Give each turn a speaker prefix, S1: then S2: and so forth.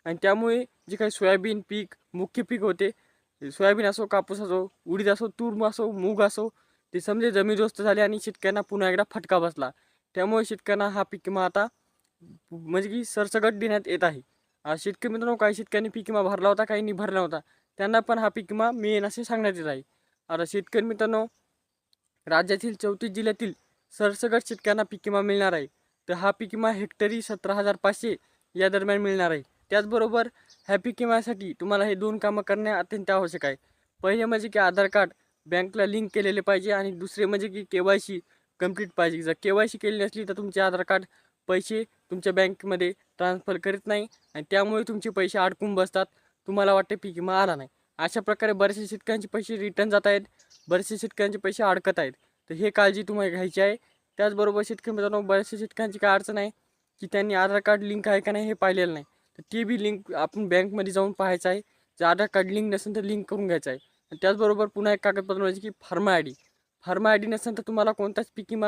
S1: आणि त्यामुळे जे काही सोयाबीन पीक मुख्य पीक होते, सोयाबीन असो, कापूस असो, उडीद असो, तूर असो, मूग असो, ते समजे जमीनदोस्त झाले आणि शेतकऱ्यांना पुन्हा एकदा फटका बसला. त्यामुळे शेतकऱ्यांना हा पीक विमा आता म्हणजे की सरसकट देण्यात येत आहे. शेतकरी मित्रांनो, काही शेतकऱ्यांनी पीक विमा भरला होता, काहींनी भरला नव्हता. त्यांना पण हा पीक विमा मिळेल असे सांगण्यात येत आहे. आता शेतकरी मित्रांनो, राज्यातील 34 जिल्ह्यातील सरसकट शेतकऱ्यांना पीक विमा मिळणार आहे. तर हा पीक विमा हेक्टरी 17,500 या दरम्यान मिळणार आहे. त्याचबरोबर ह्या पीक विम्यासाठी तुम्हाला हे 2 कामं करणे अत्यंत आवश्यक आहे. पहिले म्हणजे की आधार कार्ड बँकला लिंक केलेले पाहिजे आणि दुसरे म्हणजे की KYC कंप्लीट पाहिजे. जर KYC केली नसली तर तुमचे आधार कार्ड पैसे तुमच्या बँकमध्ये ट्रान्सफर करीत नाही आणि त्यामुळे तुमचे पैसे अडकून बसतात. तुम्हाला वाटते पीक विमा आला नाही. अशा प्रकारे बरेचसे शेतकऱ्यांचे पैसे रिटर्न जात आहेत, बरेचसे शेतकऱ्यांचे पैसे अडकत आहेत. तर हे काळजी तुम्हाला घ्यायची आहे. त्याचबरोबर शेतकरी मित्रांनो, बऱ्याचशा शेतकऱ्यांची काय अडचण आहे की त्यांनी आधार कार्ड लिंक आहे का नाही हे पाहिलेलं नाही. तर ती बी लिंक आपण बँकमध्ये जाऊन पाहायचं आहे. जर आधार कार्ड लिंक नसेल तर लिंक करून घ्यायचं आहे. आणि त्याचबरोबर पुन्हा एक कागदपत्र म्हणजे की फार्मा आय डी नसेल तर तुम्हाला कोणताच पीक विमा